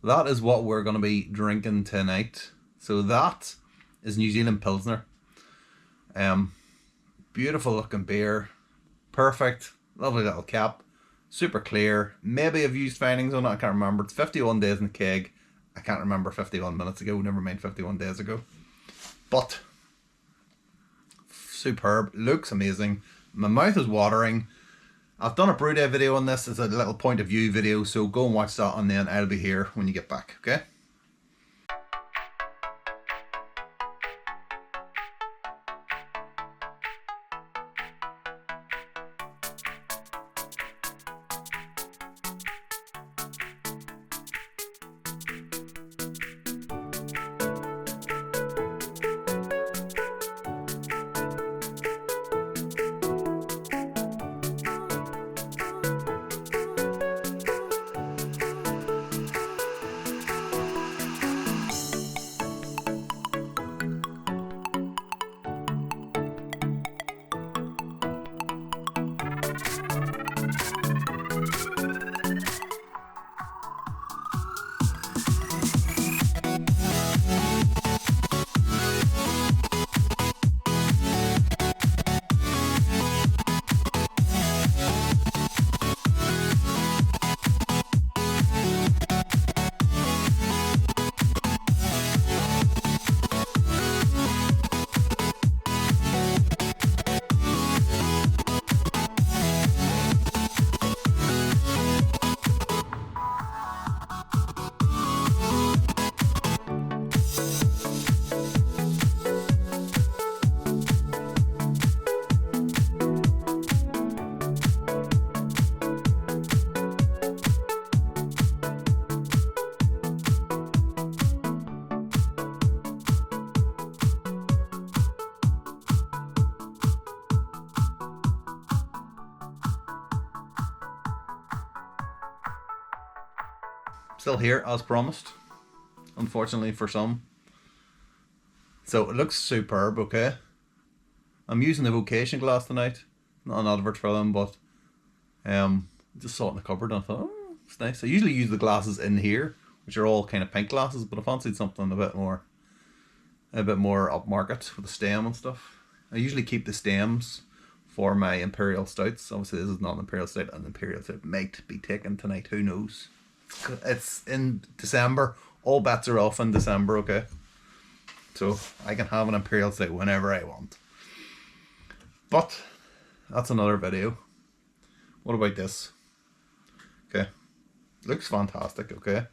that is what we're going to be drinking tonight. So that is New Zealand Pilsner. Beautiful looking beer. Perfect. Lovely little cap. Super clear. Maybe I've used findings on it. I can't remember. It's 51 days in the keg. I can't remember 51 minutes ago. Never mind 51 days ago. But superb. Looks amazing. My mouth is watering. I've done a brew day video on this. It's a little point of view video. So go and watch that and then I'll be here when you get back. Okay? Still here as promised, unfortunately for some. So it looks superb, okay? I'm using the Vocation glass tonight. Not an advert for them, but just saw it in the cupboard and I thought, oh, it's nice. I usually use the glasses in here, which are all kind of pink glasses, but I fancied something a bit more upmarket with the stem and stuff. I usually keep the stems for my Imperial Stouts. Obviously this is not an Imperial Stout, and Imperial Stout might be taken tonight, who knows? It's in December. All bets are off in December, okay? So I can have an Imperial Stout whenever I want. But that's another video. What about this? Okay. Looks fantastic, okay?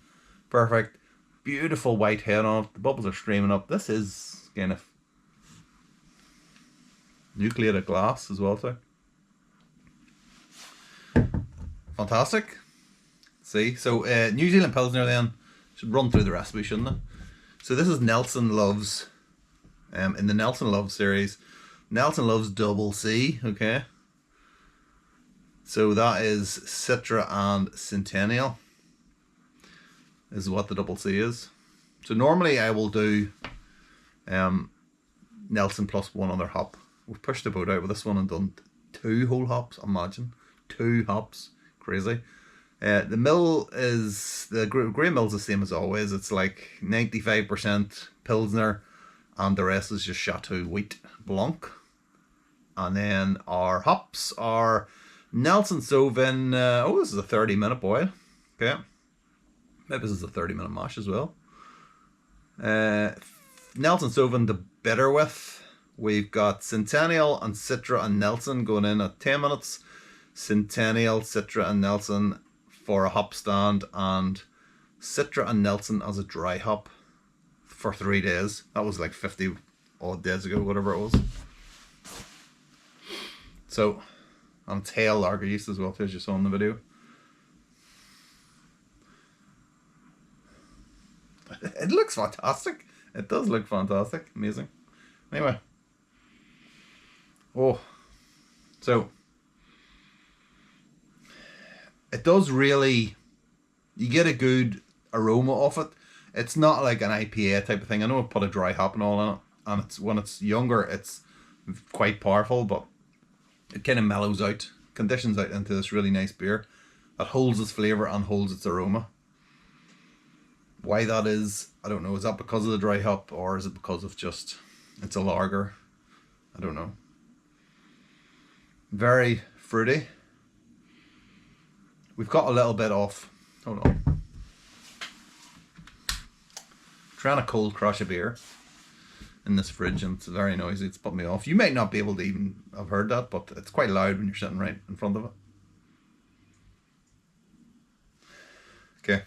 Perfect. Beautiful white head on it. The bubbles are streaming up. This is kind of nucleated glass as well, too. Fantastic. See, so New Zealand Pilsner then, should run through the recipe, shouldn't I? So this is Nelson Loves, in the Nelson Loves series, Nelson Loves Double C, okay? So that is Citra and Centennial, is what the double C is. So normally I will do Nelson plus one other hop. We've pushed the boat out with this one and done 2 whole hops, imagine. 2 hops, crazy. The mill is, the grey mill is the same as always. It's like 95% Pilsner and the rest is just Chateau Wheat Blanc. And then our hops are Nelson Sauvin. This is a 30-minute boil. Okay. Maybe this is a 30-minute mash as well. Nelson Sauvin to bitter with. We've got Centennial and Citra and Nelson going in at 10 minutes. Centennial, Citra and Nelson for a hop stand, and Citra and Nelson as a dry hop for 3 days. That was like 50 odd days ago, whatever it was. So, and tail lager yeast as well, as you saw in the video. It looks fantastic. It does look fantastic. Amazing. Anyway. Oh. So, it does really, you get a good aroma off it. It's not like an IPA type of thing. I know I put a dry hop and all in it, and it's, when it's younger, it's quite powerful, but it kind of mellows out, conditions out into this really nice beer that holds its flavour and holds its aroma. Why that is, I don't know. Is that because of the dry hop, or is it because of just it's a lager? I don't know. Very fruity. We've got a little bit of, hold on, trying to cold crush a beer in this fridge, and it's very noisy. It's put me off. You might not be able to even have heard that, but it's quite loud when you're sitting right in front of it. Okay,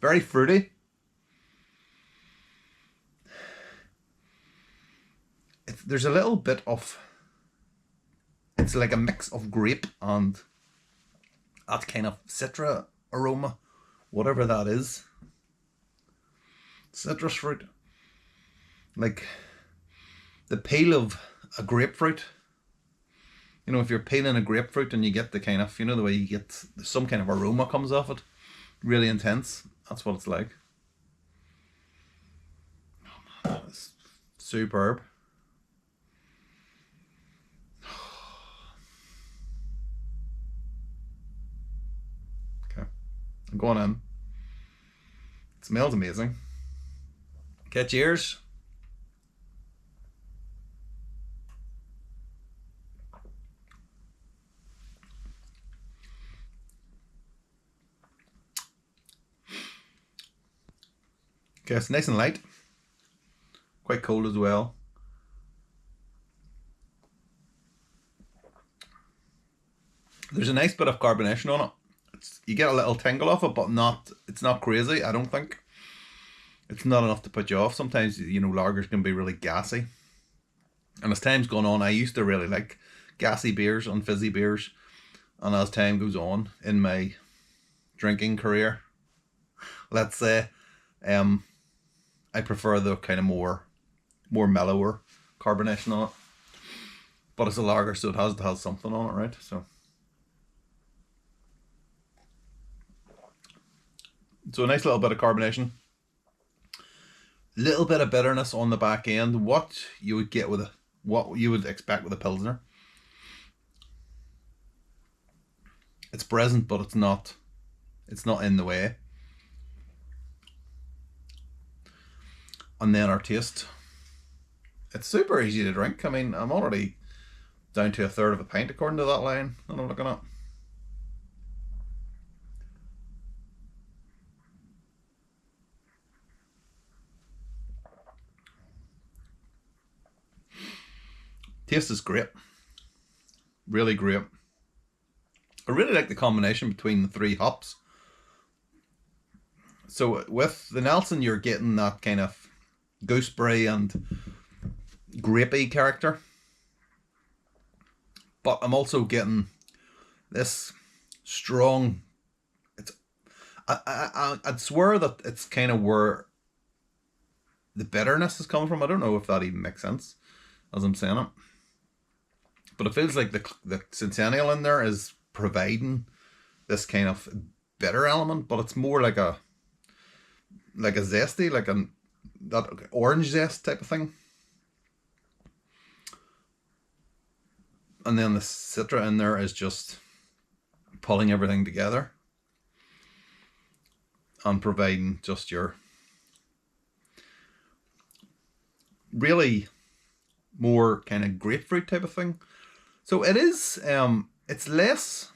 very fruity. There's a little bit of, it's like a mix of grape and that kind of citra aroma, whatever that is. Citrus fruit, like the peel of a grapefruit. You know, if you're peeling a grapefruit and you get the kind of, you know, the way you get some kind of aroma comes off it, really intense. That's what it's like. Oh man, that's superb. Okay, I'm going in. It smells amazing. Okay, cheers. Okay, it's nice and light. Quite cold as well. There's a nice bit of carbonation on it. You get a little tingle off it, but it's not crazy, I don't think. It's not enough to put you off. Sometimes, you know, lagers can be really gassy. And as time's gone on, I used to really like gassy beers and fizzy beers. And as time goes on in my drinking career, let's say, I prefer the kind of more mellower carbonation on it. But it's a lager, so it has something on it, right? So a nice little bit of carbonation. Little bit of bitterness on the back end. What you would expect with a Pilsner. It's present, but it's not in the way. And then our taste. It's super easy to drink. I mean, I'm already down to a third of a pint according to that line that I'm looking at. Taste is great. Really great. I really like the combination between the three hops. So with the Nelson, you're getting that kind of gooseberry and grapey character. But I'm also getting this strong, I'd swear that it's kind of where the bitterness is coming from. I don't know if that even makes sense as I'm saying it. But it feels like the Centennial in there is providing this kind of bitter element, but it's more like a zesty, that orange zest type of thing. And then the Citra in there is just pulling everything together and providing just your really more kind of grapefruit type of thing. So it is, it's less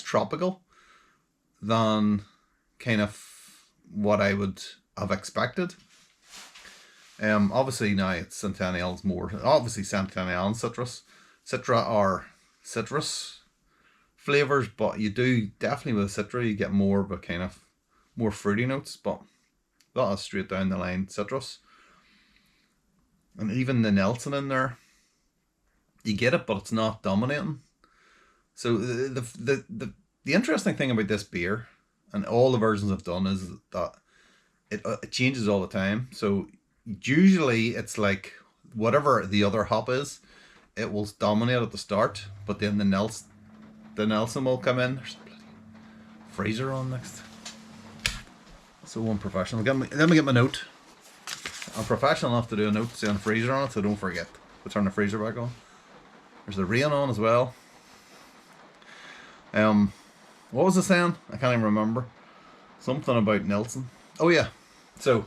tropical than kind of what I would have expected. Obviously now it's Centennial's more, obviously Centennial and Citrus. Citra are citrus flavors, but you do definitely with Citra you get more of a kind of more fruity notes, but that is straight down the line citrus. And even the Nelson in there, you get it, but it's not dominating. So the interesting thing about this beer, and all the versions I've done, is that it changes all the time. So usually it's like whatever the other hop is, it will dominate at the start, but then the Nelson will come in. There's a bloody freezer on next. So unprofessional. Let me get my note. I'm professional enough to do a note saying freezer on it, so don't forget to turn the freezer back on. There's the rain on as well. What was I saying? I can't even remember. Something about Nelson. Oh yeah. So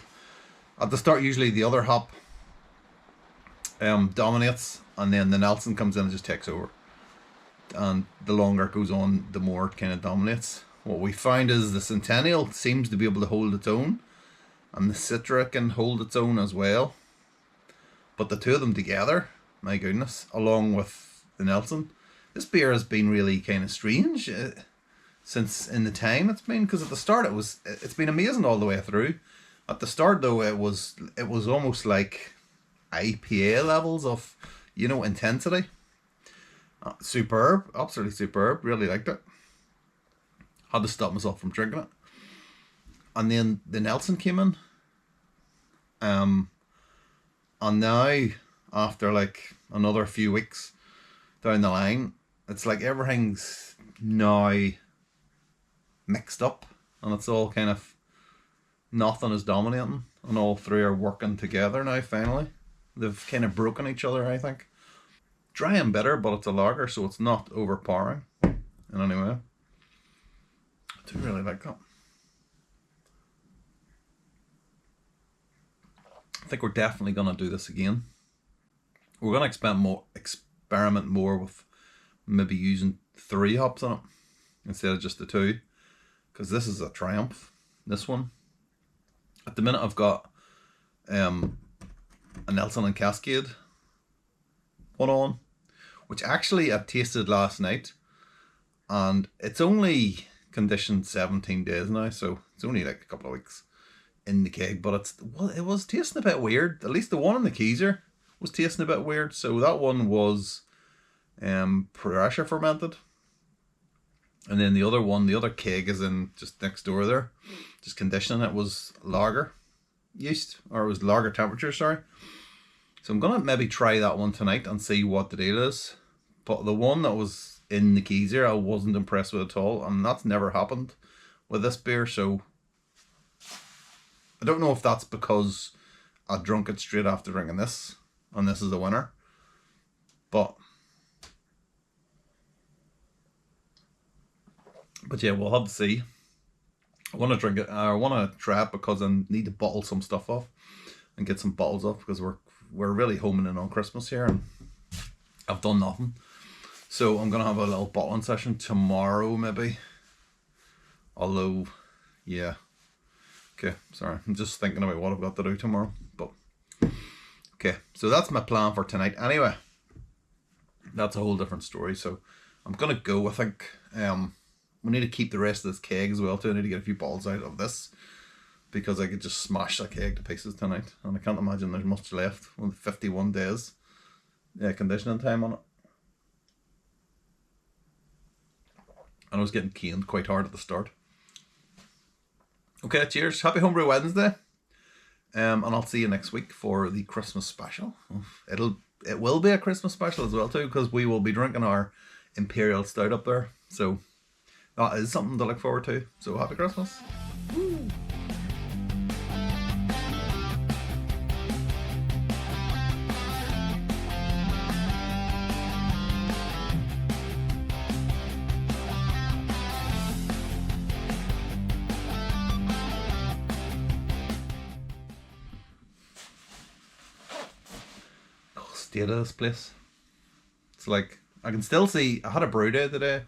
at the start, usually the other hop dominates, and then the Nelson comes in and just takes over. And the longer it goes on, the more it kind of dominates. What we find is the Centennial seems to be able to hold its own, and the Citra can hold its own as well. But the two of them together, my goodness, along with the Nelson, this beer has been really kind of strange since in the time it's been. Because at the start it's been amazing all the way through. At the start though, it was almost like IPA levels of intensity. Superb, absolutely superb. Really liked it. Had to stop myself from drinking it. And then the Nelson came in. And now, after like another few weeks down the line, it's like everything's now mixed up, and it's all kind of, nothing is dominating, and all three are working together now. Finally, they've kind of broken each other, I think. Dry and bitter, but it's a lager, so it's not overpowering in any way. I do really like that. I think we're definitely gonna do this again. We're gonna experiment more with maybe using 3 hops on it instead of just the 2, because this is a triumph. This one, at the minute, I've got a Nelson and Cascade one on, which actually I tasted last night, and it's only conditioned 17 days now, so it's only like a couple of weeks in the keg, but it was tasting a bit weird. At least the one in the Keyser was tasting a bit weird. So that one was pressure fermented, and then the other keg is in just next door there, just conditioning. It was lager yeast, or it was lager temperature, sorry. So I'm gonna maybe try that one tonight and see what the deal is. But the one that was in the Keyser, I wasn't impressed with at all, and that's never happened with this beer. So I don't know if that's because I drunk it straight after drinking this, and this is the winner. But yeah, we'll have to see. I want to drink it. I want to try it because I need to bottle some stuff off and get some bottles off, because we're really homing in on Christmas here, and I've done nothing. So I'm gonna have a little bottling session tomorrow, maybe. Although, yeah. Okay, sorry. I'm just thinking about what I've got to do tomorrow. But okay, so that's my plan for tonight. Anyway, that's a whole different story. So I'm gonna go. I think we need to keep the rest of this keg as well too. I need to get a few bottles out of this, because I could just smash that keg to pieces tonight, and I can't imagine there's much left with 51 days conditioning time on it. And I was getting caned quite hard at the start. Okay, cheers. Happy Homebrew Wednesday. And I'll see you next week for the Christmas special. It will be a Christmas special as well too, because we will be drinking our Imperial Stout up there. So that is something to look forward to. So happy Christmas. Woo. State of this place. It's like, I can still see, I had a brew day today,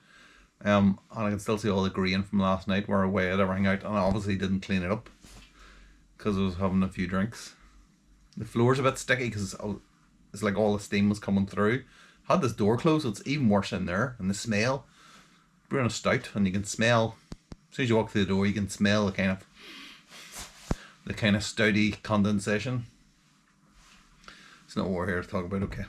and I can still see all the grain from last night where I weighed everything out, and I obviously didn't clean it up because I was having a few drinks. The floor's a bit sticky because it's like all the steam was coming through. I had this door closed, so it's even worse in there, and the smell. Brewing a stout, and you can smell, as soon as you walk through the door, you can smell the kind of stouty condensation. It's not what we're here to talk about, okay.